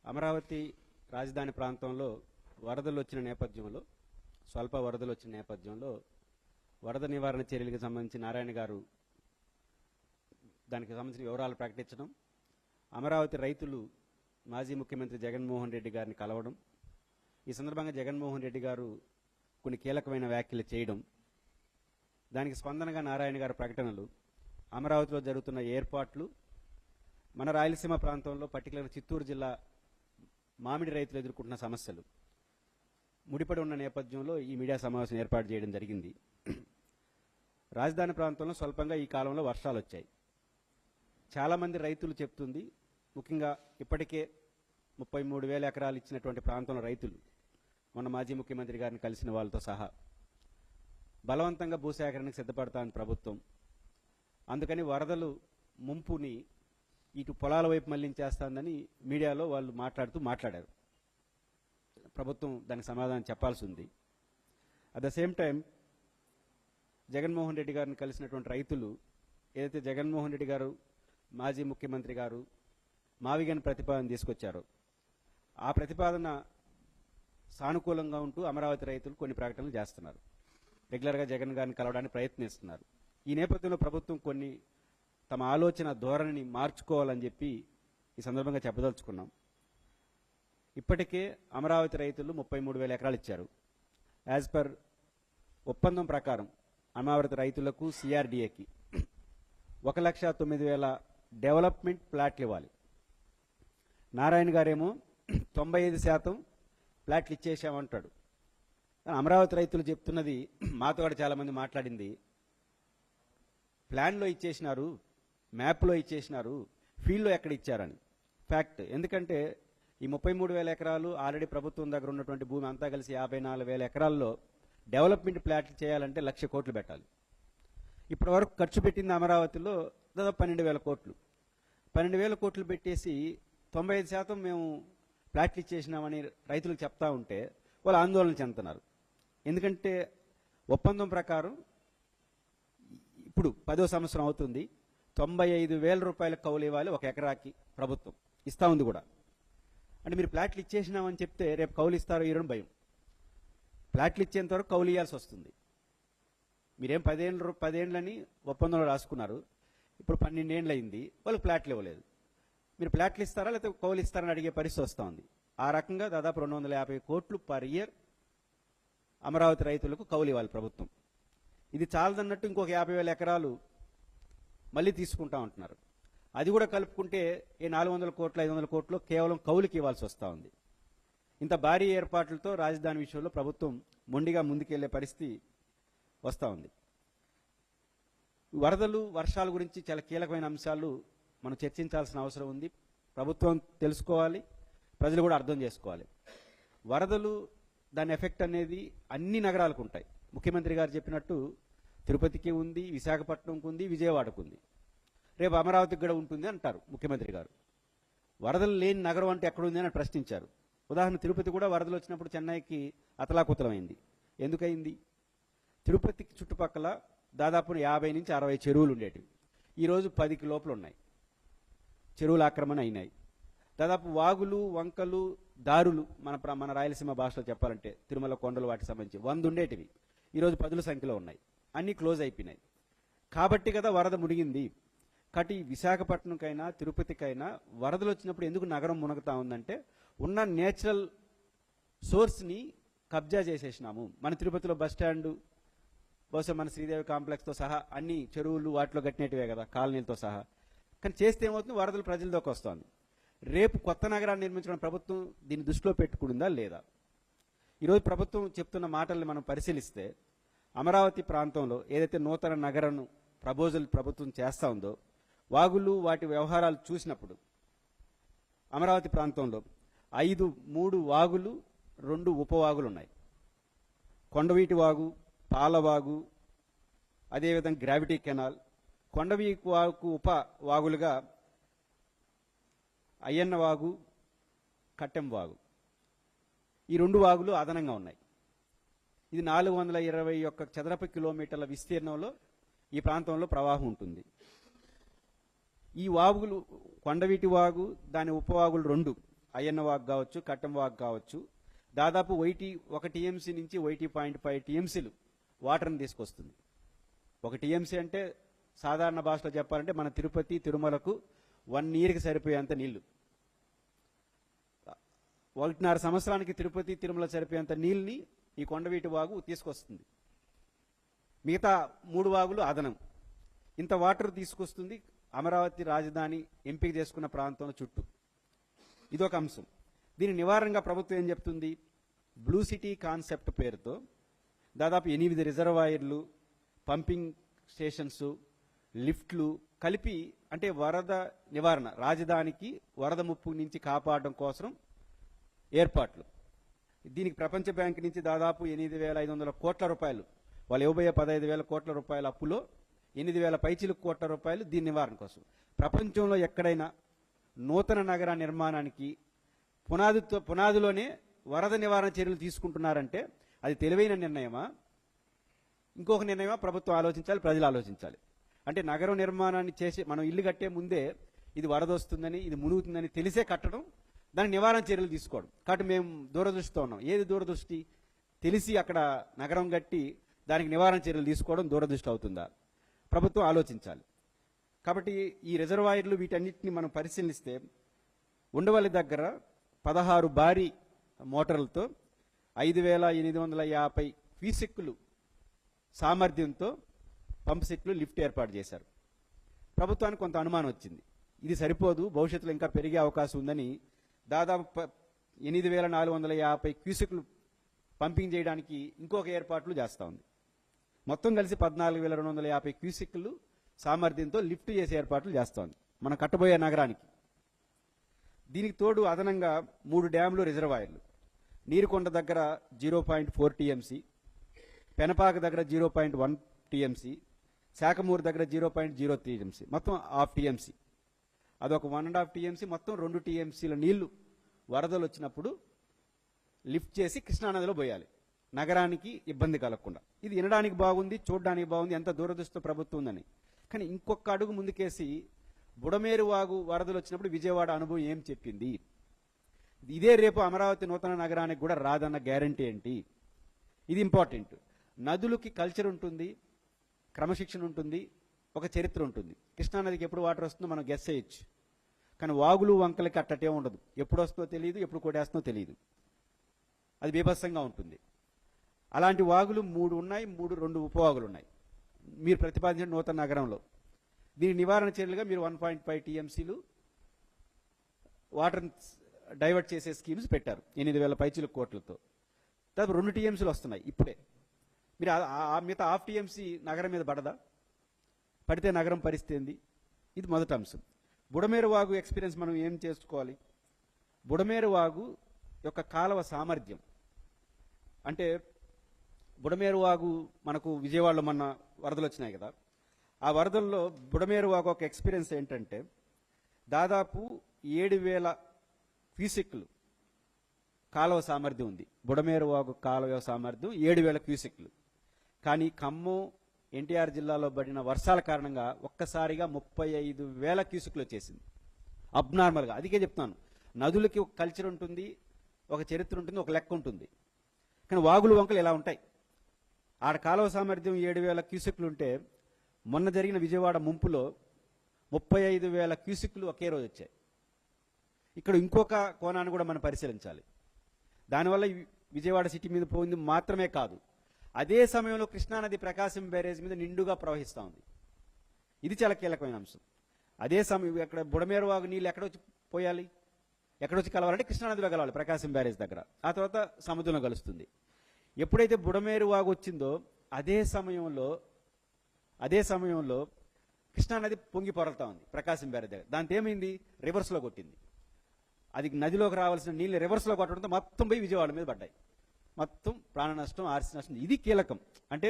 అమరావతి రాజధాని ప్రాంతంలో వరదలు వచ్చిన నేపథ్యంలో స్వల్ప వరదలు వచ్చిన నేపథ్యంలో వరద నివారణ చర్యలకు సంబంధించి నారాయణ గారు దానికి సంబంధించిన వివరాలు ప్రకటించడం, అమరావతి రైతులు మాజీ ముఖ్యమంత్రి జగన్మోహన్ రెడ్డి గారిని కలవడం, ఈ సందర్భంగా జగన్మోహన్ రెడ్డి గారు కొన్ని కీలకమైన వ్యాఖ్యలు చేయడం, దానికి స్పందనగా నారాయణ గారి ప్రకటనలు, అమరావతిలో జరుగుతున్న ఏర్పాట్లు, మన రాయలసీమ ప్రాంతంలో పర్టికులర్ చిత్తూరు జిల్లా మామిడి రైతులు ఎదుర్కొంటున్న సమస్యలు ముడిపడి ఉన్న నేపథ్యంలో ఈ మీడియా సమావేశం ఏర్పాటు చేయడం జరిగింది. రాజధాని ప్రాంతంలో స్వల్పంగా ఈ కాలంలో వర్షాలు వచ్చాయి. చాలామంది రైతులు చెప్తుంది, ముఖ్యంగా ఇప్పటికే 33,000 ఎకరాలు ఇచ్చినటువంటి ప్రాంతంలో రైతులు మొన్న మాజీ ముఖ్యమంత్రి గారిని కలిసిన వాళ్ళతో సహా బలవంతంగా భూసేకరణకు సిద్ధపడతామని ప్రభుత్వం, అందుకని వరదలు ముంపుని ఇటు పొలాల వైపు మళ్లించేస్తుందని మీడియాలో వాళ్ళు మాట్లాడారు. ప్రభుత్వం దానికి సమాధానం చెప్పాల్సి ఉంది. At the same time Jaganmohan Reddy గారిని కలిసినటువంటి రైతులు ఏదైతే జగన్మోహన్ రెడ్డి గారు మాజీ ముఖ్యమంత్రి గారు మావిగన్ ప్రతిపాదన తీసుకొచ్చారో ఆ ప్రతిపాదన సానుకూలంగా ఉంటూ అమరావతి రైతులు కొన్ని ప్రకటనలు చేస్తున్నారు. రెగ్యులర్గా జగన్ గారిని కలవడానికి ప్రయత్నిస్తున్నారు. ఈ నేపథ్యంలో ప్రభుత్వం కొన్ని తమ ఆలోచన ధోరణిని మార్చుకోవాలని చెప్పి ఈ సందర్భంగా చెప్పదలుచుకున్నాం. ఇప్పటికే అమరావతి రైతులు 33,000 ఎకరాలు ఇచ్చారు. యాజ్ పర్ ఒప్పందం ప్రకారం అమరావతి రైతులకు సిఆర్డీఏకి 1,09,000 డెవలప్మెంట్ ప్లాట్లు ఇవ్వాలి. నారాయణ గారేమో 95% ప్లాట్లు ఇచ్చేసామంటాడు. అమరావతి రైతులు చెప్తున్నది, మాతో కూడా చాలామంది మాట్లాడింది, ప్లాన్లో ఇచ్చేసినారు, మ్యాప్లో ఇచ్చేసినారు, ఫీల్డ్లో ఎక్కడ ఇచ్చారని. ఫ్యాక్ట్. ఎందుకంటే ఈ 33,000 ఎకరాలు ఆల్రెడీ ప్రభుత్వం దగ్గర ఉన్నటువంటి భూమి అంతా కలిసి 54,000 ఎకరాల్లో డెవలప్మెంట్ ప్లాట్లు చేయాలంటే 1,00,000 కోట్లు పెట్టాలి. ఇప్పటి వరకు ఖర్చు పెట్టింది అమరావతిలో దాదాపు 12,000 కోట్లు. 12,000 కోట్లు పెట్టేసి 95% మేము ప్లాట్లు ఇచ్చేసినామని రైతులకు చెప్తా ఉంటే వాళ్ళు ఆందోళన చెందుతున్నారు. ఎందుకంటే ఒప్పందం ప్రకారం ఇప్పుడు 10వ సంవత్సరం అవుతుంది, 95,000 రూపాయల కౌలు ఇవ్వాలి ఒక ఎకరాకి. ప్రభుత్వం ఇస్తా ఉంది కూడా. అంటే మీరు ప్లాట్లు ఇచ్చేసినామని చెప్తే రేపు కౌలు ఇస్తారో ఇరవై భయం. ప్లాట్లు ఇచ్చేంత వరకు కౌలు ఇవ్వాల్సి వస్తుంది. మీరేం 10 ఏళ్ళని ఒప్పందంలో రాసుకున్నారు, ఇప్పుడు 12 ఏళ్ళు అయింది, వాళ్ళు ప్లాట్లు ఇవ్వలేదు. మీరు ప్లాట్లు ఇస్తారా లేకపోతే కౌలు ఇస్తారని అడిగే పరిస్థితి వస్తూ ఉంది. ఆ రకంగా దాదాపు 250 కోట్లు పర్ ఇయర్ అమరావతి రైతులకు కౌలు ఇవ్వాలి ప్రభుత్వం. ఇది చాలదన్నట్టు ఇంకొక 50,000 ఎకరాలు మళ్ళీ తీసుకుంటా ఉంటున్నారు. అది కూడా కలుపుకుంటే 400 కోట్లు 500 కోట్లు కేవలం కౌలుకి ఇవ్వాల్సి వస్తూ ఉంది. ఇంత భారీ ఏర్పాట్లతో రాజధాని విషయంలో ప్రభుత్వం మొండిగా ముందుకెళ్లే పరిస్థితి వస్తూ ఉంది. వరదలు, వర్షాల గురించి చాలా కీలకమైన అంశాలు మనం చర్చించాల్సిన అవసరం ఉంది. ప్రభుత్వం తెలుసుకోవాలి, ప్రజలు కూడా అర్థం చేసుకోవాలి. వరదలు దాని ఎఫెక్ట్ అనేది అన్ని నగరాలకు ఉంటాయి. ముఖ్యమంత్రి గారు చెప్పినట్టు తిరుపతికి ఉంది, విశాఖపట్నంకు ఉంది, విజయవాడకు ఉంది, రేపు అమరావతికి కూడా ఉంటుంది అంటారు ముఖ్యమంత్రి గారు. వరదలు లేని నగరం అంటే ఎక్కడుంది అని ప్రశ్నించారు. ఉదాహరణ తిరుపతి కూడా వరదలు వచ్చినప్పుడు చెన్నైకి అతలాకుతలమైంది. ఎందుకయింది? తిరుపతికి చుట్టుపక్కల దాదాపు 50 నుంచి 60 చెరువులు ఉండేటివి. ఈరోజు 10కి లోపల ఉన్నాయి. చెరువుల ఆక్రమణ అయినాయి. దాదాపు వాగులు, వంకలు, దారులు మన రాయలసీమ భాషలో చెప్పాలంటే తిరుమల కొండలు వాటికి సంబంధించి 100 ఉండేటివి ఈరోజు 10ల సంఖ్యలో ఉన్నాయి. అన్నీ క్లోజ్ అయిపోయినాయి. కాబట్టి కదా వరద మునిగింది. కాబట్టి విశాఖపట్నంకైనా తిరుపతికైనా వరదలు వచ్చినప్పుడు ఎందుకు నగరం మునగుతా ఉందంటే ఉన్న నేచురల్ సోర్స్ని కబ్జా చేసేసినాము. మన తిరుపతిలో బస్ స్టాండు, బహుశా మన శ్రీదేవి కాంప్లెక్స్తో సహా అన్ని చెరువులు వాటిలో కట్టినట్టువే కదా, కాలనీలతో సహా. కానీ చేస్తే ఏమవుతుంది, వరదలు ప్రజలలోకి వస్తుంది. రేపు కొత్త నగరాన్ని నిర్మించడం ప్రభుత్వం దీన్ని దృష్టిలో పెట్టుకుందా లేదా? ఈరోజు ప్రభుత్వం చెప్తున్న మాటల్ని మనం పరిశీలిస్తే అమరావతి ప్రాంతంలో ఏదైతే నూతన నగరం ప్రపోజల్ ప్రభుత్వం చేస్తూ ఉందో, వాగులు వాటి వ్యవహారాలు చూసినప్పుడు అమరావతి ప్రాంతంలో 3 వాగులు 2 ఉపవాగులు ఉన్నాయి. కొండవీటి వాగు, పాలవాగు, అదేవిధంగా గ్రావిటీ కెనాల్. కొండవీటి వాగు ఉప వాగులుగా అయ్యన్న వాగు, కట్టెం వాగు, ఈ 2 వాగులు అదనంగా ఉన్నాయి. ఇది 421 చదరపు కిలోమీటర్ల విస్తీర్ణంలో ఈ ప్రాంతంలో ప్రవాహం ఉంటుంది. ఈ వాగులు కొండవీటి వాగు, దాని ఉపవాగులు 2 అయ్యన్న వాగ్ కావచ్చు, కట్టం వాగ్ కావచ్చు, దాదాపు 1 టీఎంసీ నుంచి 1.5 టీఎంసీలు వాటర్ని తీసుకొస్తుంది. 1 టీఎంసీ అంటే సాధారణ భాషలో చెప్పాలంటే మన తిరుపతి, తిరుమలకు 1 ఇయర్కి సరిపోయేంత నీళ్లు. 1.5 సంవత్సరానికి తిరుపతి, తిరుమల సరిపోయేంత నీళ్ళని ఈ కొండవీటి వాగు తీసుకొస్తుంది. మిగతా 3 వాగులు అదనం. ఇంత వాటర్ తీసుకొస్తుంది అమరావతి రాజధాని ఎంపిక చేసుకున్న ప్రాంతంలో చుట్టూ. ఇదొక అంశం. దీని నివారణగా ప్రభుత్వం ఏం చెప్తుంది? బ్లూ సిటీ కాన్సెప్ట్ పేరుతో దాదాపు 8 రిజర్వాయర్లు, పంపింగ్ స్టేషన్స్, లిఫ్ట్లు కలిపి, అంటే వరద నివారణ, రాజధానికి వరద ముప్పు నుంచి కాపాడడం కోసం ఏర్పాట్లు. దీనికి ప్రపంచ బ్యాంక్ నుంచి దాదాపు 8,500 కోట్ల రూపాయలు, వాళ్ళు ఇవ్వబోయే 15,000 కోట్ల రూపాయల అప్పులో 8,000 పైచిలకు కోట్ల రూపాయలు దీని నివారణ కోసం. ప్రపంచంలో ఎక్కడైనా నూతన నగర నిర్మాణానికి పునాదిలోనే వరద నివారణ చర్యలు తీసుకుంటున్నారంటే అది తెలివైన నిర్ణయమా, ఇంకొక నిర్ణయమా? ప్రభుత్వం ఆలోచించాలి, ప్రజలు ఆలోచించాలి. అంటే నగరం నిర్మాణాన్ని చేసి మనం ఇల్లు కట్టే ముందే ఇది వరద వస్తుందని, ఇది మునుగుతుందని తెలిసే కట్టడం, దాని నివారణ చర్యలు తీసుకోవడం. కాబట్టి మేము దూరదృష్టితో ఉన్నాం. ఏది దూరదృష్టి? తెలిసి అక్కడ నగరం కట్టి దానికి నివారణ చర్యలు తీసుకోవడం దూరదృష్టి అవుతుందా? ప్రభుత్వం ఆలోచించాలి. కాబట్టి ఈ రిజర్వాయర్లు వీటన్నిటిని మనం పరిశీలిస్తే ఉండవల్లి దగ్గర 16 భారీ మోటార్లతో 5,850 క్యూసెక్కులు సామర్థ్యంతో పంప్ సెట్లు, లిఫ్ట్ ఏర్పాటు చేశారు. ప్రభుత్వానికి కొంత అనుమానం వచ్చింది, ఇది సరిపోదు, భవిష్యత్తులో ఇంకా పెరిగే అవకాశం ఉందని దాదాపు 8,450 క్యూసెక్లు పంపింగ్ చేయడానికి ఇంకొక ఏర్పాట్లు చేస్తూ ఉంది. మొత్తం కలిసి 14,250 క్యూసెక్లు సామర్థ్యంతో లిఫ్ట్ చేసే ఏర్పాట్లు చేస్తోంది మనం కట్టబోయే నగరానికి. దీనికి తోడు అదనంగా 3 డ్యాములు, రిజర్వాయర్లు. నీరుకొండ దగ్గర 0.4 టీఎంసీ, పెనపాక దగ్గర 0.1 టీఎంసీ, శాఖమూరు దగ్గర 0.03 టీఎంసీ, మొత్తం 1/2 టీఎంసీ. అదొక 1.5 టీఎంసీ, మొత్తం 2 టీఎంసీల నీళ్లు వరదలు వచ్చినప్పుడు లిఫ్ట్ చేసి కృష్ణానదిలో పోయాలి, నగరానికి ఇబ్బంది కలగకుండా. ఇది వినడానికి బాగుంది, చూడడానికి బాగుంది, ఎంత దూరదృష్టితో ప్రభుత్వం ఉందని. కానీ ఇంకొక అడుగు ముందుకేసి బుడమేరు వాగు వరదలు వచ్చినప్పుడు విజయవాడ అనుభవం ఏం చెప్పింది? ఇదే రేపు అమరావతి నూతన నగరానికి కూడా రాదన్న గ్యారంటీ ఏంటి? ఇది ఇంపార్టెంట్. నదులకి కల్చర్ ఉంటుంది, క్రమశిక్షణ ఉంటుంది, ఒక చరిత్ర ఉంటుంది. కృష్ణానదికి ఎప్పుడు వాటర్ వస్తుందో మనం గెస్ చేయొచ్చు. కానీ వాగులు, వంకలకి అట్టటే ఉండదు. ఎప్పుడు వస్తుందో తెలియదు, ఎప్పుడు కొట్టేస్తుందో తెలియదు. అది బీభత్సంగా ఉంటుంది. అలాంటి వాగులు 3 ఉన్నాయి, 2 ఉపవాగులు ఉన్నాయి మీరు ప్రతిపాదించిన నూతన నగరంలో. దీని నివారణ చర్యలుగా మీరు 1.5 టీఎంసీలు వాటర్ డైవర్ట్ చేసే స్కీమ్స్ పెట్టారు 8,000 పైచిల కోట్లతో. దాదాపు 2 టీఎంసీలు వస్తున్నాయి ఇప్పుడే. మీరు మిగతా 1/2 టీఎంసీ నగరం మీద పడదా? పడితే నగరం పరిస్థితి ఏంది? ఇది మొదటి అంశం. బుడమేరు వాగు ఎక్స్పీరియన్స్ మనం ఏం చేసుకోవాలి? బుడమేరు వాగు యొక్క కాలువ సామర్థ్యం అంటే, బుడమేరు వాగు మనకు విజయవాడలో మొన్న వరదలు వచ్చినాయి కదా, ఆ వరదల్లో బుడమేరు వాగు ఒక ఎక్స్పీరియన్స్ ఏంటంటే దాదాపు 7,000 క్యూసెక్లు కాలువ సామర్థ్యం ఉంది. బుడమేరు వాగు కాలువ సామర్థ్యం 7,000 క్యూసెక్లు. కానీ ఖమ్మం, ఎన్టీఆర్ జిల్లాలో పడిన వర్షాల కారణంగా ఒక్కసారిగా 35,000 క్యూసెక్లు వచ్చేసింది. అబ్నార్మల్గా. అందుకే చెప్తాను, నదులకి ఒక కల్చర్ ఉంటుంది, ఒక చరిత్ర ఉంటుంది, ఒక లెక్క ఉంటుంది. కానీ వాగులు, వంకలు ఎలా ఉంటాయి? ఆడ కాలువ సామర్థ్యం 7,000 క్యూసెక్లు ఉంటే మొన్న జరిగిన విజయవాడ ముంపులో 35,000 క్యూసెక్లు ఒకే రోజు వచ్చాయి. ఇక్కడ ఇంకొక కోణాన్ని కూడా మనం పరిశీలించాలి. దానివల్ల విజయవాడ సిటీ మీద పోయింది మాత్రమే కాదు, అదే సమయంలో కృష్ణానది ప్రకాశం బ్యారేజ్ మీద నిండుగా ప్రవహిస్తూ ఉంది. ఇది చాలా కీలకమైన అంశం. అదే సమయం అక్కడ బుడమేరు వాగు నీళ్ళు ఎక్కడొచ్చి పోయాలి, ఎక్కడొచ్చి కలవాలంటే కృష్ణానదిలో కలవాలి, ప్రకాశం బ్యారేజ్ దగ్గర. ఆ తర్వాత సముద్రంలో కలుస్తుంది. ఎప్పుడైతే బుడమేరు వాగు వచ్చిందో అదే సమయంలో కృష్ణానది పొంగి పొరలుతా ఉంది ప్రకాశం బ్యారేజ్ దగ్గర. దాంతో ఏమైంది? రివర్స్లో కొట్టింది. అది నదిలోకి రావాల్సిన నీళ్ళు రివర్స్లో కొట్టడంతో మొత్తం పోయి విజయవాడ మీద పడ్డాయి. మొత్తం ప్రాణ నష్టం, ఆస్తి నష్టం. ఇది కీలకం. అంటే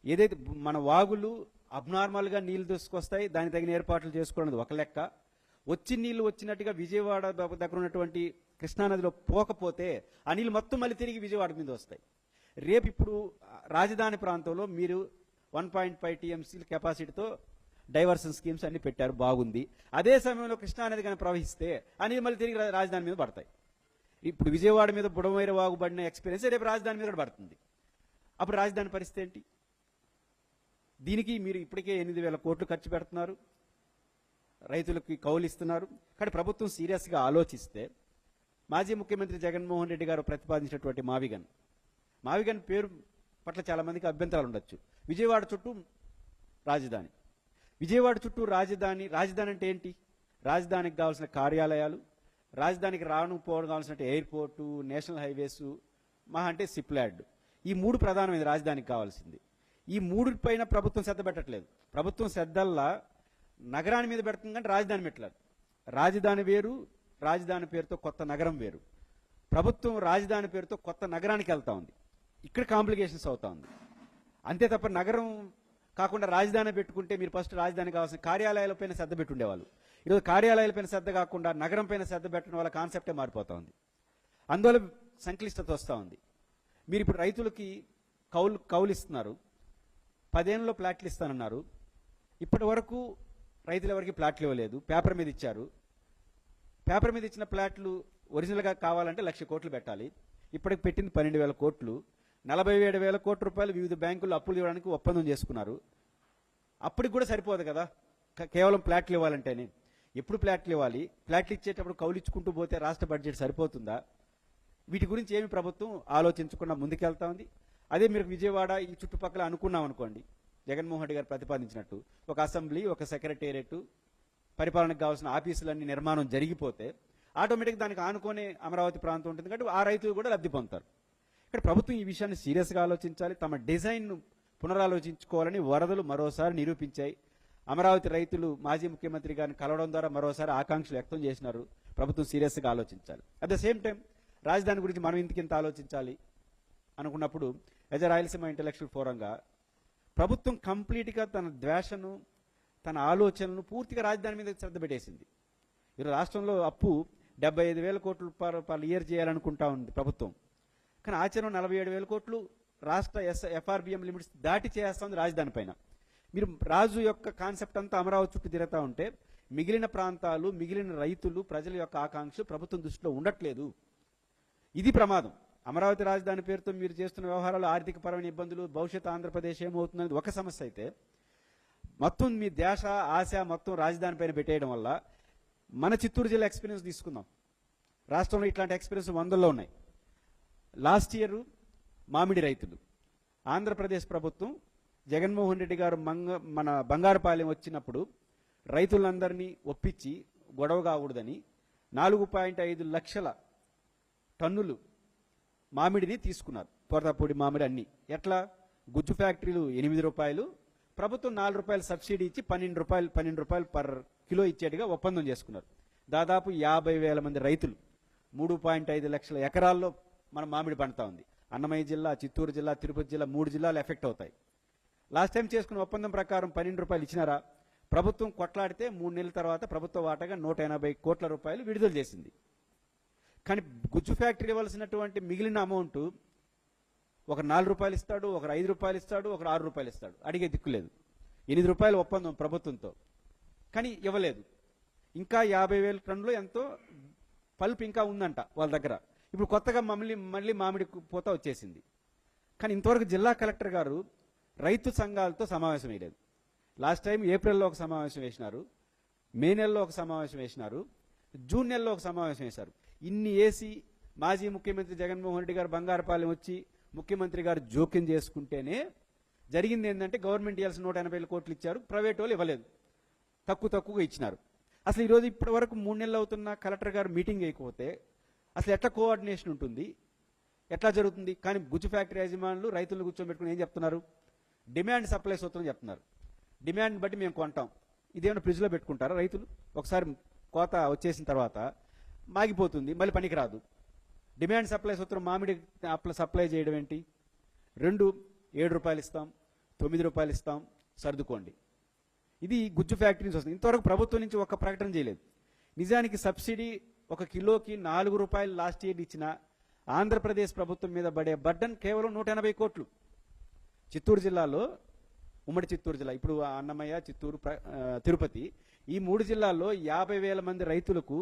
ఏదైతే మన వాగులు అబ్నార్మల్గా నీళ్లు తీసుకొస్తాయి, దానికి తగిన ఏర్పాట్లు చేసుకోవడం ఒక లెక్క. వచ్చి నీళ్లు వచ్చినట్టుగా విజయవాడ దగ్గర ఉన్నటువంటి కృష్ణానదిలో పోకపోతే ఆ నీళ్ళు మొత్తం మళ్ళీ తిరిగి విజయవాడ మీద వస్తాయి. రేపు ఇప్పుడు రాజధాని ప్రాంతంలో మీరు 1.5 టీఎంసీ కెపాసిటీతో డైవర్షన్ స్కీమ్స్ అన్ని పెట్టారు, బాగుంది. అదే సమయంలో కృష్ణా నది కానీ ప్రవహిస్తే అనేది మళ్ళీ తిరిగి రాజధాని మీద పడతాయి. ఇప్పుడు విజయవాడ మీద బుడమేరు వాగు పడిన ఎక్స్పీరియన్స్ రేపు రాజధాని మీద కూడా పడుతుంది. అప్పుడు రాజధాని పరిస్థితి ఏంటి? దీనికి మీరు ఇప్పటికే 8,000 కోట్లు ఖర్చు పెడుతున్నారు, రైతులకి కౌలు ఇస్తున్నారు. కానీ ప్రభుత్వం సీరియస్గా ఆలోచిస్తే మాజీ ముఖ్యమంత్రి జగన్మోహన్ రెడ్డి గారు ప్రతిపాదించినటువంటి మావిగన్ పేరు పట్ల చాలా మందికి అభ్యంతరాలు ఉండొచ్చు. విజయవాడ చుట్టూ రాజధాని, విజయవాడ చుట్టూ రాజధాని. రాజధాని అంటే ఏంటి? రాజధానికి కావాల్సిన కార్యాలయాలు, రాజధానికి పోవడం కావాల్సిన ఎయిర్పోర్టు, నేషనల్ హైవేస్, మహా అంటే సిప్లాడ్, ఈ 3 ప్రధానమైన రాజధానికి కావాల్సింది. ఈ 3 పైన ప్రభుత్వం శ్రద్ధ పెట్టట్లేదు. ప్రభుత్వం శ్రద్ధల్లా నగరాన్ని మీద పెడుతుంది, కానీ రాజధాని పెట్టలేదు. రాజధాని వేరు, రాజధాని పేరుతో కొత్త నగరం వేరు. ప్రభుత్వం రాజధాని పేరుతో కొత్త నగరానికి వెళ్తా ఉంది. ఇక్కడ కాంప్లికేషన్స్ అవుతా ఉంది. అంతే తప్ప నగరం కాకుండా రాజధాని పెట్టుకుంటే మీరు ఫస్ట్ రాజధాని కావాల్సిన కార్యాలయాలపైన శ్రద్ధ పెట్టుండేవాళ్ళు. ఈరోజు కార్యాలయాలపైన శ్రద్ధ కాకుండా నగరం పైన శ్రద్ధ పెట్టడం వల్ల కాన్సెప్టే మారిపోతా ఉంది. అందువల్ల సంక్లిష్టత వస్తూ ఉంది. మీరు ఇప్పుడు రైతులకి కౌలు ఇస్తున్నారు, 10 ఏళ్ళలో ప్లాట్లు ఇస్తానన్నారు. ఇప్పటి వరకు రైతులు ఎవరికి ప్లాట్లు ఇవ్వలేదు, పేపర్ మీద ఇచ్చారు. పేపర్ మీద ఇచ్చిన ప్లాట్లు ఒరిజినల్గా కావాలంటే 1,00,000 కోట్లు పెట్టాలి. ఇప్పటికి పెట్టింది 12,000 కోట్లు. 47,000 కోట్ల రూపాయలు వివిధ బ్యాంకులు అప్పులు ఇవ్వడానికి ఒప్పందం చేసుకున్నారు. అప్పటికి కూడా సరిపోదు కదా కేవలం ప్లాట్లు ఇవ్వాలంటేనే. ఎప్పుడు ప్లాట్లు ఇవ్వాలి? ప్లాట్లు ఇచ్చేటప్పుడు కౌలు ఇచ్చుకుంటూ పోతే రాష్ట్ర బడ్జెట్ సరిపోతుందా? వీటి గురించి ఏమి ప్రభుత్వం ఆలోచించకుండా ముందుకెళ్తా ఉంది. అదే మీరు విజయవాడ ఈ చుట్టుపక్కల అనుకున్నాం అనుకోండి, జగన్మోహన్ రెడ్డి గారు ప్రతిపాదించినట్టు ఒక అసెంబ్లీ, ఒక సెక్రటేరియట్, పరిపాలనకు కావాల్సిన ఆఫీసులన్నీ నిర్మాణం జరిగిపోతే ఆటోమేటిక్గా దానికి ఆనుకునే అమరావతి ప్రాంతం ఉంటుంది కాబట్టి ఆ రైతులు కూడా లబ్ధి పొందుతారు. ఇక్కడ ప్రభుత్వం ఈ విషయాన్ని సీరియస్గా ఆలోచించాలి. తమ డిజైన్ను పునరాలోచించుకోవాలని వరదలు మరోసారి నిరూపించాయి. అమరావతి రైతులు మాజీ ముఖ్యమంత్రి గారిని కలవడం ద్వారా మరోసారి ఆకాంక్షలు వ్యక్తం చేసినారు. ప్రభుత్వం సీరియస్గా ఆలోచించాలి. అట్ ద సేమ్ టైం రాజధాని గురించి మనం ఇంతకింత ఆలోచించాలి అనుకున్నప్పుడు యాజ్ ఎ రాయలసీమ ఇంటలెక్చువల్ ఫోరంగా ప్రభుత్వం కంప్లీట్గా తన ద్వేషను, తన ఆలోచనను పూర్తిగా రాజధాని మీద శ్రద్ధ పెట్టేసింది. ఈరోజు రాష్ట్రంలో అప్పు 75,000 కోట్లు పర్ ఇయర్ చేయాలనుకుంటా ఉంది ప్రభుత్వం. కానీ ఆచరణ 47,000 కోట్లు రాష్ట్ర ఎఫ్ఆర్బిఎం లిమిట్స్ దాటి చేస్తుంది రాజధాని పైన. మీరు రాజు యొక్క కాన్సెప్ట్ అంతా అమరావతి చుట్టూ తిరుగుతూ ఉంటే మిగిలిన ప్రాంతాలు, మిగిలిన రైతులు, ప్రజల యొక్క ఆకాంక్షలు ప్రభుత్వం దృష్టిలో ఉండట్లేదు. ఇది ప్రమాదం. అమరావతి రాజధాని పేరుతో మీరు చేస్తున్న వ్యవహారాలు, ఆర్థిక పరమైన ఇబ్బందులు, భవిష్యత్ ఆంధ్రప్రదేశ్ ఏమవుతుందనేది ఒక సమస్య అయితే, మొత్తం మీ దేశ ఆశ మొత్తం రాజధాని పైన పెట్టేయడం వల్ల మన చిత్తూరు జిల్లా ఎక్స్పీరియన్స్ తీసుకుందాం. రాష్ట్రంలో ఇట్లాంటి ఎక్స్పీరియన్స్ 100లో ఉన్నాయి. లాస్ట్ ఇయర్ మామిడి రైతులు, ఆంధ్రప్రదేశ్ ప్రభుత్వం జగన్మోహన్ రెడ్డి గారు మన బంగారుపాలెం వచ్చినప్పుడు రైతులందరినీ ఒప్పించి గొడవ కాకూడదని 4.5 లక్షల టన్నులు మామిడిని తీసుకున్నారు. తోటపూడి మామిడి అన్ని. ఎట్లా? గుజ్జు ఫ్యాక్టరీలు 8 రూపాయలు, ప్రభుత్వం 4 రూపాయలు సబ్సిడీ ఇచ్చి 12 రూపాయలు పర్ కిలో ఇచ్చేట్టుగా ఒప్పందం చేసుకున్నారు. దాదాపు 50,000 మంది రైతులు, 3.5 లక్షల ఎకరాల్లో మన మామిడి పండుతా ఉంది. అన్నమయ్య జిల్లా, చిత్తూరు జిల్లా, తిరుపతి జిల్లా 3 జిల్లాలు ఎఫెక్ట్ అవుతాయి. లాస్ట్ టైం చేసుకున్న ఒప్పందం ప్రకారం 12 రూపాయలు ఇచ్చినారా? ప్రభుత్వం కొట్లాడితే 3 నెలల తర్వాత ప్రభుత్వ వాటాగా 180 కోట్ల రూపాయలు విడుదల చేసింది. కానీ గుజ్జు ఫ్యాక్టరీ ఇవ్వాల్సినటువంటి మిగిలిన అమౌంట్ ఒక 4 రూపాయలు ఇస్తాడు, ఒకరు 5 రూపాయలు ఇస్తాడు, ఒకరు 6 రూపాయలు ఇస్తాడు. అడిగే దిక్కులేదు. 8 రూపాయల ఒప్పందం ప్రభుత్వంతో, కానీ ఇవ్వలేదు. ఇంకా 50,000 టన్నులు ఎంతో పల్ప్ ఇంకా ఉందంట వాళ్ళ దగ్గర. ఇప్పుడు కొత్తగా మళ్ళీ మామిడి పూత వచ్చేసింది. కానీ ఇంతవరకు జిల్లా కలెక్టర్ గారు రైతు సంఘాలతో సమావేశం వేయలేదు. లాస్ట్ టైం ఏప్రిల్లో ఒక సమావేశం వేసినారు, మే నెలలో ఒక సమావేశం వేసినారు, జూన్ నెలలో ఒక సమావేశం వేశారు. ఇన్ని వేసి మాజీ ముఖ్యమంత్రి జగన్మోహన్ రెడ్డి గారు బంగారుపాలెం వచ్చి ముఖ్యమంత్రి గారు జోక్యం చేసుకుంటేనే జరిగింది. ఏంటంటే గవర్నమెంట్ ఇవ్వాల్సిన 180 కోట్లు ఇచ్చారు, ప్రైవేట్ వాళ్ళు ఇవ్వలేదు, తక్కువగా ఇచ్చినారు. అసలు ఈరోజు ఇప్పటి వరకు 3 నెలలు అవుతున్న కలెక్టర్ గారు మీటింగ్ అయిపోతే అసలు ఎట్లా కోఆర్డినేషన్ ఉంటుంది, ఎట్లా జరుగుతుంది? కానీ గుజ్జు ఫ్యాక్టరీ యజమానులు రైతులను కూర్చోబెట్టుకుని ఏం చెప్తున్నారు? డిమాండ్ సప్లై సూత్రం చెప్తున్నారు. డిమాండ్ బట్టి మేము కొంటాం. ఇదేమైనా ఫ్రిడ్జ్లో పెట్టుకుంటారా రైతులు? ఒకసారి కోత వచ్చేసిన తర్వాత మాగిపోతుంది, మళ్ళీ పనికిరాదు. డిమాండ్ సప్లై సూత్రం మామిడి సప్లై చేయడం ఏంటి? 7 రూపాయలు ఇస్తాం, 9 రూపాయలు ఇస్తాం, సర్దుకోండి. ఇది గుజ్జు ఫ్యాక్టరీ నుంచి వస్తుంది. ఇంతవరకు ప్రభుత్వం నుంచి ఒక ప్రకటన చేయలేదు. నిజానికి సబ్సిడీ 1 కిలోకి 4 రూపాయలు లాస్ట్ ఇయర్ ఇచ్చిన ఆంధ్రప్రదేశ్ ప్రభుత్వం మీద పడే బర్డన్ కేవలం 180 కోట్లు. చిత్తూరు జిల్లాలో ఉమ్మడి చిత్తూరు జిల్లా, ఇప్పుడు అన్నమయ్య, చిత్తూరు, తిరుపతి, ఈ 3 జిల్లాల్లో 50,000 మంది రైతులకు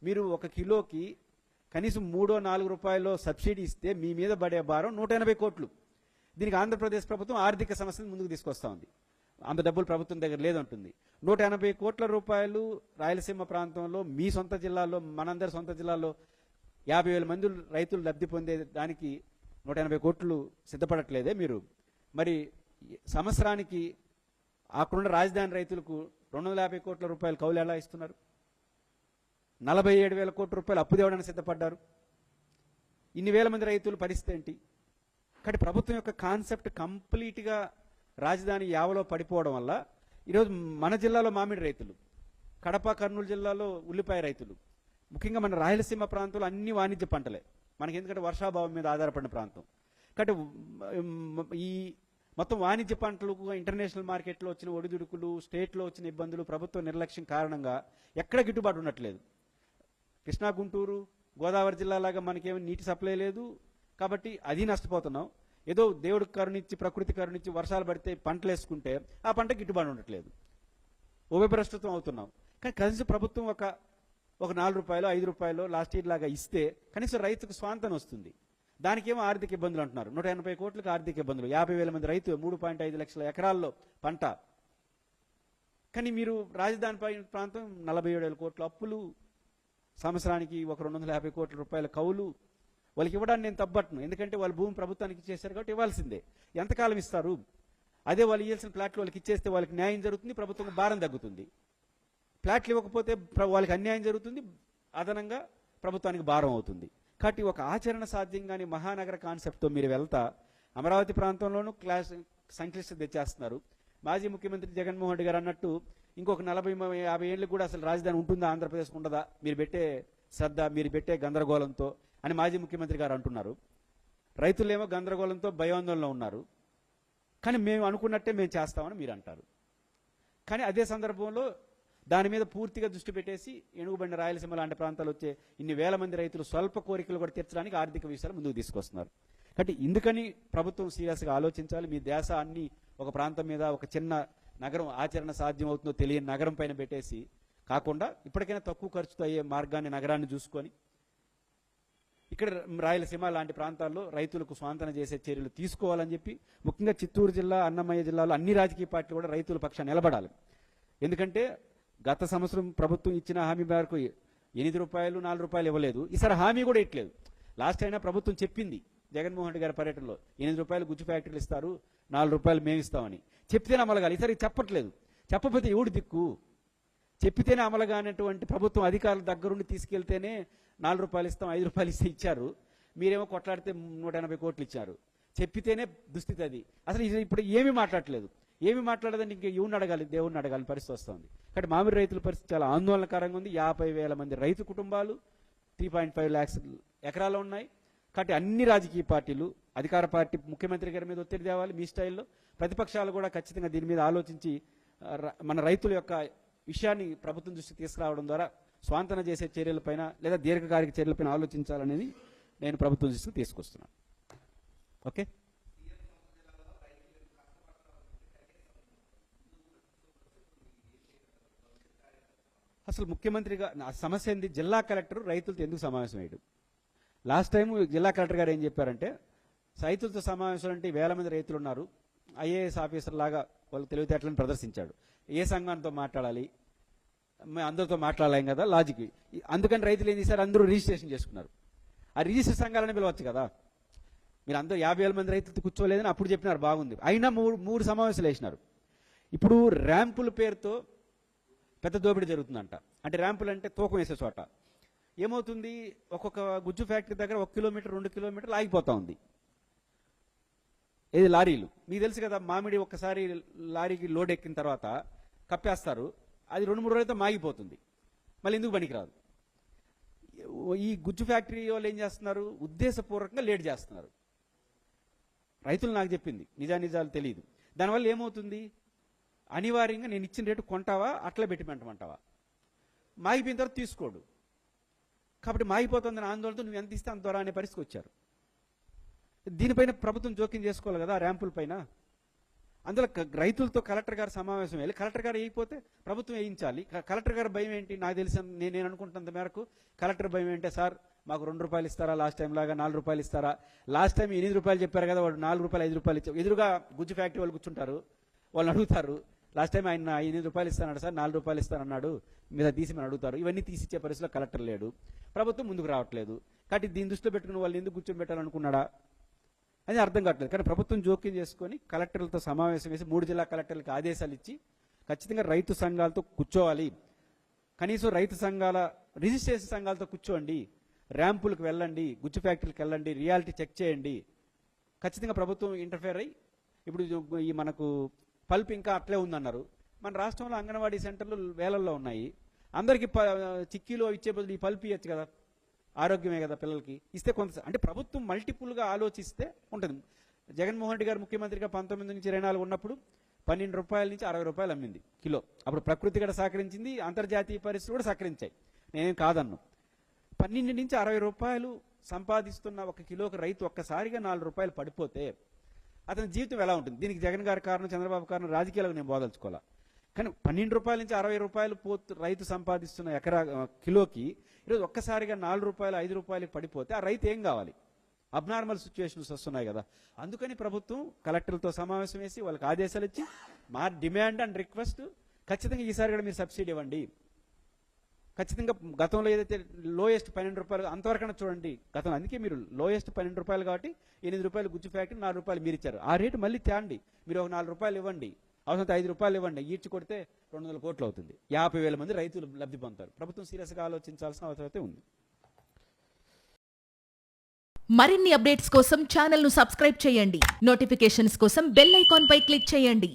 మీరు 1 కిలోకి కనీసం 3-4 రూపాయలు సబ్సిడీ ఇస్తే మీ మీద పడే భారం 180 కోట్లు. దీనికి ఆంధ్రప్రదేశ్ ప్రభుత్వం ఆర్థిక సమస్యను ముందుకు తీసుకొస్తా ఉంది. అంత డబ్బులు ప్రభుత్వం దగ్గర లేదంటుంది. 180 కోట్ల రూపాయలు రాయలసీమ ప్రాంతంలో, మీ సొంత జిల్లాలో, మనందరి సొంత జిల్లాలో 50,000 మంది రైతులు లబ్ధి పొందే దానికి 180 కోట్లు సిద్ధపడట్లేదే మీరు? మరి సంవత్సరానికి అక్కడున్న రాజధాని రైతులకు 250 కోట్ల రూపాయలు కౌలు ఎలా ఇస్తున్నారు? 47,000 కోట్ల రూపాయలు అప్పు తేవడానికి సిద్ధపడ్డారు. ఇన్ని వేల మంది రైతులు పరిస్థితి ఏంటి? కాబట్టి ప్రభుత్వం యొక్క కాన్సెప్ట్ కంప్లీట్గా రాజధాని యావలో పడిపోవడం వల్ల ఈరోజు మన జిల్లాలో మామిడి రైతులు, కడప, కర్నూలు జిల్లాలో ఉల్లిపాయ రైతులు, ముఖ్యంగా మన రాయలసీమ ప్రాంతంలో అన్ని వాణిజ్య పంటలే మనకి, ఎందుకంటే వర్షాభావం మీద ఆధారపడిన ప్రాంతం. కాబట్టి ఈ మొత్తం వాణిజ్య పంటలకు ఇంటర్నేషనల్ మార్కెట్లో వచ్చిన ఒడిదుడుకులు, స్టేట్లో వచ్చిన ఇబ్బందులు, ప్రభుత్వ నిర్లక్ష్యం కారణంగా ఎక్కడ గిట్టుబాటు ఉండట్లేదు. కృష్ణా, గుంటూరు, గోదావరి జిల్లాలాగా మనకేమీ నీటి సప్లై లేదు కాబట్టి అది నష్టపోతున్నాం. ఏదో దేవుడికి కరుణించి, ప్రకృతి కరుణించి వర్షాలు పడితే పంటలు వేసుకుంటే ఆ పంట గిట్టుబాటు ఉండట్లేదు, ఉపభ్రష్టత్వం అవుతున్నాం. కానీ కనీసం ప్రభుత్వం ఒక 4 రూపాయలు 5 రూపాయలు లాస్ట్ ఇయర్ లాగా ఇస్తే కనీసం రైతుకు స్వాంతన వస్తుంది. దానికేమో ఆర్థిక ఇబ్బందులు అంటున్నారు. 180 కోట్లకు ఆర్థిక ఇబ్బందులు, 50,000 మంది రైతు, 3.5 లక్షల ఎకరాల్లో పంట. కానీ మీరు రాజధాని ప్రాంతం 47,000 కోట్ల అప్పులు, సంవత్సరానికి 250 కోట్ల రూపాయల కౌలు. వాళ్ళకి ఇవ్వడానికి నేను తప్పట్ను, ఎందుకంటే వాళ్ళ భూమి ప్రభుత్వానికి ఇచ్చేశారు కాబట్టి ఇవ్వాల్సిందే. ఎంతకాలం ఇస్తారు? అదే వాళ్ళు ఇవ్వాల్సిన ప్లాట్లు వాళ్ళకి ఇచ్చేస్తే వాళ్ళకి న్యాయం జరుగుతుంది, ప్రభుత్వం భారం తగ్గుతుంది. ప్లాట్లు ఇవ్వకపోతే వాళ్ళకి అన్యాయం జరుగుతుంది, అదనంగా ప్రభుత్వానికి భారం అవుతుంది. కాబట్టి ఒక ఆచరణ సాధ్యంగాని మహానగర కాన్సెప్ట్తో మీరు వెళ్తా అమరావతి ప్రాంతంలోనూ సంక్లిష్టత తెచ్చేస్తున్నారు. మాజీ ముఖ్యమంత్రి జగన్మోహన్ రెడ్డి గారు అన్నట్టు ఇంకొక 40-50 ఏళ్ళు కూడా అసలు రాజధాని ఉంటుందా, ఆంధ్రప్రదేశ్ ఉండదా, మీరు పెట్టే శ్రద్ధ, మీరు పెట్టే గందరగోళంతో అని మాజీ ముఖ్యమంత్రి గారు అంటున్నారు. రైతులేమో గందరగోళంతో భయాందోళనలో ఉన్నారు. కానీ మేము అనుకున్నట్టే మేము చేస్తామని మీరు అంటారు. కానీ అదే సందర్భంలో దాని మీద పూర్తిగా దృష్టి పెట్టేసి ఎనుగుబండి రాయలసీమ లాంటి ప్రాంతాలు వచ్చే ఇన్ని వేల మంది రైతులు స్వల్ప కోరికలు కూడా తీర్చడానికి ఆర్థిక విషయాలు ముందుకు తీసుకొస్తున్నారు. కాబట్టి ఇందుకని ప్రభుత్వం సీరియస్గా ఆలోచించాలి. మీ ధ్యాస అన్ని ఒక ప్రాంతం మీద, ఒక చిన్న నగరం ఆచరణ సాధ్యం అవుతుందో తెలియని నగరం పైన పెట్టేసి కాకుండా ఇప్పటికైనా తక్కువ ఖర్చుతో అయ్యే మార్గాన్ని, నగరాన్ని చూసుకొని ఇక్కడ రాయలసీమ లాంటి ప్రాంతాల్లో రైతులకు స్వాంతన చేసే చర్యలు తీసుకోవాలని చెప్పి ముఖ్యంగా చిత్తూరు జిల్లా, అన్నమయ్య జిల్లాలో అన్ని రాజకీయ పార్టీలు కూడా రైతుల పక్షాన్ని నిలబడాలి. ఎందుకంటే గత సంవత్సరం ప్రభుత్వం ఇచ్చిన హామీ మేరకు 8 రూపాయలు 4 రూపాయలు ఇవ్వలేదు. ఈసారి హామీ కూడా ఇట్లేదు. లాస్ట్ అయినా ప్రభుత్వం చెప్పింది జగన్మోహన్ రెడ్డి గారి పర్యటనలో 8 రూపాయలు గుజ్జు ఫ్యాక్టరీలు ఇస్తారు, 4 రూపాయలు మేము ఇస్తామని చెప్తేనే అమలుగాలి. ఈసారి చెప్పట్లేదు. చెప్పకపోతే ఎవడు దిక్కు? చెప్పితేనే అమలుగానటువంటి ప్రభుత్వం అధికారుల దగ్గరుండి తీసుకెళ్తేనే 4 రూపాయలు ఇస్తాం, 5 రూపాయలు ఇస్తే ఇచ్చారు. మీరేమో కొట్లాడితే 180 కోట్లు ఇచ్చారు. చెప్పితేనే దుస్థితి అది. అసలు ఇప్పుడు ఏమీ మాట్లాడట్లేదు. ఏమి మాట్లాడదండి, ఇంక ఎవరిని అడగాలి? దేవుడిని అడగాలి పరిస్థితి వస్తుంది. కాబట్టి మామిడి రైతుల పరిస్థితి చాలా ఆందోళనకరంగా ఉంది. 50,000 మంది రైతు కుటుంబాలు, 3.5 lakhs ఎకరాలు ఉన్నాయి. కాబట్టి అన్ని రాజకీయ పార్టీలు, అధికార పార్టీ ముఖ్యమంత్రి గారి మీద ఒత్తిడి తేవాలి మీ స్టైల్లో, ప్రతిపక్షాలు కూడా ఖచ్చితంగా దీని మీద ఆలోచించి మన రైతుల యొక్క విషయాన్ని ప్రభుత్వం దృష్టికి తీసుకురావడం ద్వారా స్వాంతన చేసే చర్యలపైన లేదా దీర్ఘకాలిక చర్యలపైన ఆలోచించాలనేది నేను ప్రభుత్వం దృష్టికి తీసుకొస్తున్నాను. ఓకే. అసలు ముఖ్యమంత్రిగా నా సమస్య ఏంది? జిల్లా కలెక్టర్ రైతులతో ఎందుకు సమావేశం అయ్యాడు? లాస్ట్ టైం జిల్లా కలెక్టర్ గారు ఏం చెప్పారంటే, రైతులతో సమావేశం అంటే వేల మంది రైతులు ఉన్నారు, ఐఏఎస్ ఆఫీసర్ లాగా వాళ్ళు తెలివితేటలను ప్రదర్శించాడు. ఏ సంఘంతో మాట్లాడాలి, అందరితో మాట్లాడలేం కదా లాజిక్. అందుకని రైతులు ఏం చేశారు? అందరూ రిజిస్ట్రేషన్ చేసుకున్నారు. ఆ రిజిస్టర్ సంఘాలని పిలవచ్చు కదా. మీరు అందరూ 50,000 మంది రైతులతో కూర్చోలేదని అప్పుడు చెప్పినారు, బాగుంది. అయినా మూడు సమావేశాలు వేసినారు. ఇప్పుడు ర్యాంపుల పేరుతో పెద్ద దోపిడీ జరుగుతుందంట. అంటే ర్యాంపులు అంటే తూకం వేసే చోట ఏమవుతుంది, ఒక్కొక్క గుజ్జు ఫ్యాక్టరీ దగ్గర 1 కిలోమీటర్ 2 కిలోమీటర్లు ఆగిపోతా ఉంది. ఇది లారీలు. మీకు తెలుసు కదా, మామిడి ఒక్కసారి లారీకి లోడ్ ఎక్కిన తర్వాత కప్పేస్తారు, అది 2-3 రోజులతో మాగిపోతుంది, మళ్ళీ ఎందుకు పనికిరాదు. ఈ గుజ్జు ఫ్యాక్టరీ వాళ్ళు ఏం చేస్తున్నారు? ఉద్దేశపూర్వకంగా లేట్ చేస్తున్నారు. రైతులు నాకు చెప్పింది, నిజాలు తెలియదు. దానివల్ల ఏమవుతుంది, అనివార్యంగా నేను ఇచ్చిన రేటు కొంటావా, అట్లా పెట్టి పెట్టమంటావా, మాగిపోయిన తర్వాత తీసుకోడు. కాబట్టి మాగిపోతుందని ఆందోళనతో నువ్వు ఎంత ఇస్తే అంత ద్వారా అనే పరిస్థితికి వచ్చారు. దీనిపైన ప్రభుత్వం జోక్యం చేసుకోవాలి కదా, ర్యాంపుల పైన. అందులో రైతులతో కలెక్టర్ గారు సమావేశం వెళ్ళి కలెక్టర్ గారు వేయకపోతే ప్రభుత్వం వేయించాలి. కలెక్టర్ గారు భయం ఏంటి? నాకు తెలిసిన నేను అనుకుంటున్నంత మేరకు కలెక్టర్ భయం ఏంటంటే, సార్ మాకు ₹2 ఇస్తారా, లాస్ట్ టైం లాగా ₹4 ఇస్తారా, లాస్ట్ టైం ₹8 చెప్పారు కదా, వాడు ₹4 ₹5 ఇచ్చారు. ఎదురుగా గుజ్జు ఫ్యాక్టరీ వాళ్ళు కూర్చుంటారు, వాళ్ళని అడుగుతారు, లాస్ట్ టైం ఆయన ₹8 ఇస్తానన్నాడు సార్, ₹4 ఇస్తానన్నాడు, మీద తీసి మనం అడుగుతారు. ఇవన్నీ తీసిచ్చే పరిస్థితిలో కలెక్టర్ లేడు, ప్రభుత్వం ముందుకు రావట్లేదు. కాబట్టి దీని దృష్టిలో పెట్టుకుని వాళ్ళు ఎందుకు కూర్చోబెట్టాలనుకున్నాడా అది అర్థం కావట్లేదు. కానీ ప్రభుత్వం జోక్యం చేసుకొని కలెక్టర్లతో సమావేశం వేసి 3 జిల్లా కలెక్టర్లకు ఆదేశాలు ఇచ్చి ఖచ్చితంగా రైతు సంఘాలతో కూర్చోవాలి, కనీసం రైతు సంఘాల రిజిస్ట్రేషన్ సంఘాలతో కూర్చోండి, ర్యాంపులకు వెళ్ళండి, గుజ్జు ఫ్యాక్టరీలకు వెళ్ళండి, రియాలిటీ చెక్ చేయండి. ఖచ్చితంగా ప్రభుత్వం ఇంటర్ఫేర్ అయ్యి ఇప్పుడు ఈ మనకు పల్ప్ ఇంకా అట్లే ఉందన్నారు. మన రాష్ట్రంలో అంగన్వాడీ సెంటర్లు వేలల్లో ఉన్నాయి. అందరికీ చిక్కీలో ఇచ్చే బదులు ఈ పల్ప్ ఇవ్వచ్చు కదా, ఆరోగ్యమే కదా పిల్లలకి, ఇస్తే కొంత అంటే ప్రభుత్వం మల్టిపుల్గా ఆలోచిస్తే ఉంటుంది. జగన్మోహన్ రెడ్డి గారు ముఖ్యమంత్రిగా 19 నుంచి 24 ఉన్నప్పుడు ₹12 నుంచి ₹60 అమ్మింది కిలో. అప్పుడు ప్రకృతి కూడా సహకరించింది, అంతర్జాతీయ పరిస్థితులు కూడా సహకరించాయి, నేనేం కాదన్ను. 12 నుంచి ₹60 సంపాదిస్తున్న ఒక కిలోకి రైతు ఒక్కసారిగా ₹4 పడిపోతే అతని జీవితం ఎలా ఉంటుంది? దీనికి జగన్ గారి కారణం, చంద్రబాబు కారణం, రాజకీయాలకు నేను బోదలుచుకోవాలా. కానీ ₹12 నుంచి ₹60 రైతు సంపాదిస్తున్న కిలోకి ఈరోజు ఒక్కసారిగా ₹4 ₹5 పడిపోతే ఆ రైతు ఏం కావాలి? అబ్నార్మల్ సిచ్యువేషన్స్ వస్తున్నాయి కదా. అందుకని ప్రభుత్వం కలెక్టర్లతో సమావేశం వేసి వాళ్ళకి ఆదేశాలు ఇచ్చి మా డిమాండ్ అండ్ రిక్వెస్ట్, ఖచ్చితంగా ఈసారి కూడా మీరు సబ్సిడీ ఇవ్వండి. ఖచ్చితంగా గతంలో ఏదైతే లోయెస్ట్ ₹12 అంతవరకైనా చూడండి గతంలో. అందుకే మీరు లోయెస్ట్ ₹12 కాబట్టి ₹8 గుజ్జు ఫ్యాక్టరీ, ₹4 మీరు ఇచ్చారు. ఆ రేటు మళ్ళీ తేండి. మీరు ఒక ₹4 ఇవ్వండి, అవసరం ₹5 ఇవ్వండి, ఈడ్చి కొడితే 200 కోట్లు అవుతుంది. 50,000 మంది రైతులు లబ్ధి పొందుతారు. ప్రభుత్వం సీరియస్గా ఆలోచించాల్సిన అవసరం అయితే ఉంది. మరిన్ని అప్డేట్స్ కోసం ఛానల్ ను సబ్స్క్రైబ్ చేయండి. నోటిఫికేషన్స్ కోసం బెల్ ఐకాన్ పై క్లిక్ చేయండి.